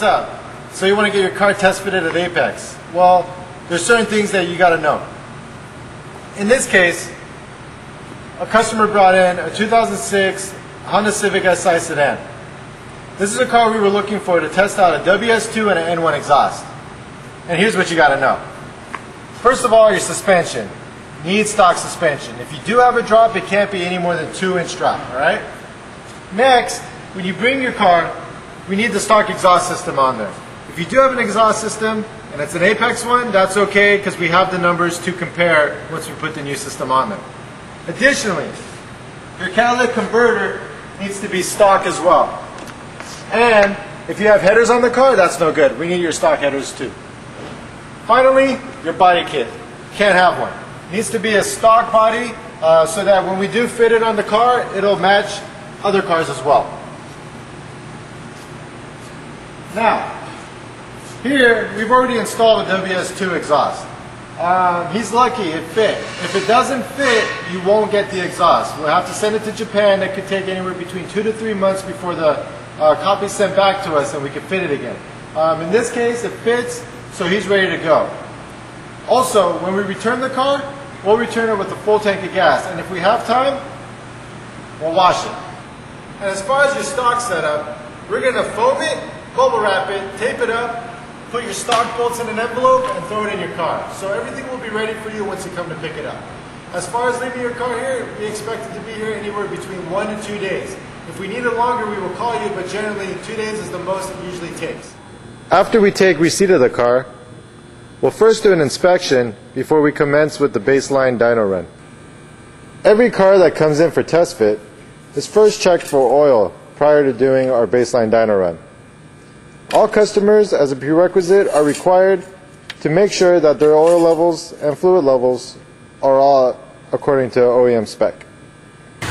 what's up? So you want to get your car test fitted at Apex. Well, there's certain things that you got to know. In this case, a customer brought in a 2006 Honda Civic Si sedan. This is a car we were looking for to test out a WS2 and an N1 exhaust. And here's what you got to know. First of all, your suspension. Needs stock suspension. If you do have a drop, it can't be any more than 2-inch drop, alright? Next, when you bring your car, we need the stock exhaust system on there. If you do have an exhaust system, and it's an Apex one, that's okay because we have the numbers to compare once we put the new system on there. Additionally, your catalytic converter needs to be stock as well. And if you have headers on the car, that's no good. We need your stock headers too. Finally, your body kit. Can't have one. Needs to be a stock body so that when we do fit it on the car, it'll match other cars as well. Now, here we've already installed a WS2 exhaust. He's lucky it fit. If it doesn't fit, you won't get the exhaust. We'll have to send it to Japan. It could take anywhere between 2 to 3 months before the copy's sent back to us and we can fit it again. In this case, it fits, so he's ready to go. Also, when we return the car, we'll return it with a full tank of gas, and if we have time, we'll wash it. And as far as your stock setup, we're going to foam it, bubble wrap it, tape it up, put your stock bolts in an envelope, and throw it in your car. So everything will be ready for you once you come to pick it up. As far as leaving your car here, we expect it to be here anywhere between 1 to 2 days. If we need it longer, we will call you, but generally 2 days is the most it usually takes. After we take receipt of the car, we'll first do an inspection before we commence with the baseline dyno run. Every car that comes in for test fit is first checked for oil prior to doing our baseline dyno run. All customers, as a prerequisite, are required to make sure that their oil levels and fluid levels are all according to OEM spec.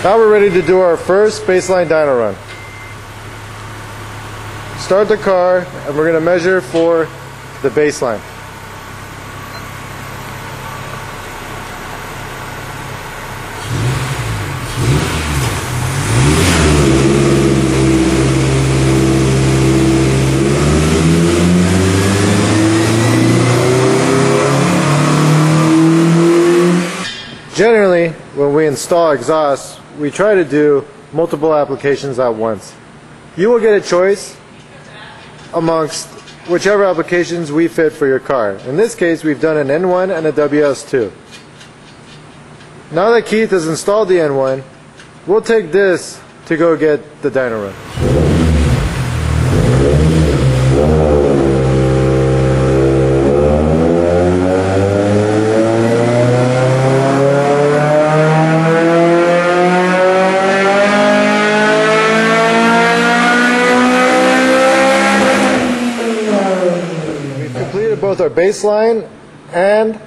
Now we're ready to do our first baseline dyno run. Start the car and we're going to measure for the baseline. Generally, when we install exhaust, we try to do multiple applications at once. You will get a choice amongst whichever applications we fit for your car. In this case, we've done an N1 and a WS2. Now that Keith has installed the N1, we'll take this to go get the dyno run. Both our baseline and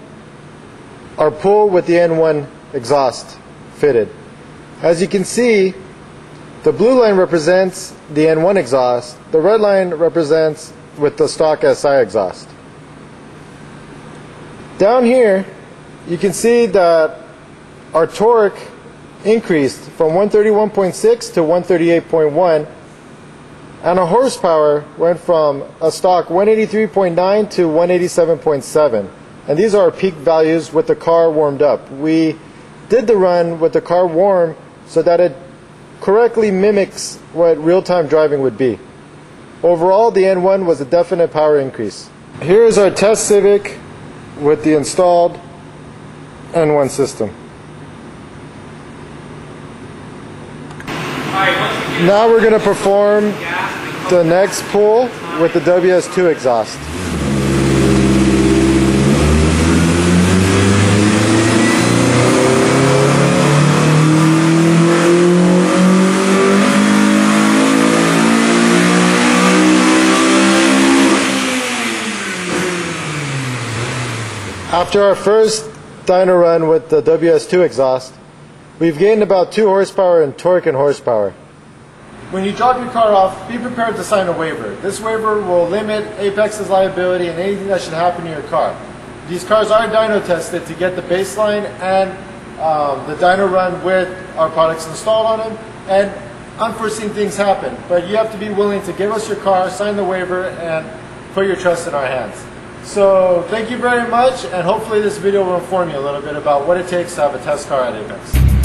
our pull with the N1 exhaust fitted. As you can see, the blue line represents the N1 exhaust, the red line represents with the stock SI exhaust. Down here you can see that our torque increased from 131.6 to 138.1, and our horsepower went from a stock 183.9 to 187.7. And these are our peak values with the car warmed up. We did the run with the car warm so that it correctly mimics what real-time driving would be. Overall, the N1 was a definite power increase. Here is our test Civic with the installed N1 system. Now we're going to perform the next pull with the WS2 exhaust. After our first dyno run with the WS2 exhaust, we've gained about 2 horsepower in torque and horsepower. When you drop your car off, be prepared to sign a waiver. This waiver will limit Apex's liability and anything that should happen to your car. These cars are dyno tested to get the baseline and the dyno run with our products installed on them. And unforeseen things happen. But you have to be willing to give us your car, sign the waiver, and put your trust in our hands. So thank you very much, and hopefully this video will inform you a little bit about what it takes to have a test car at Apex.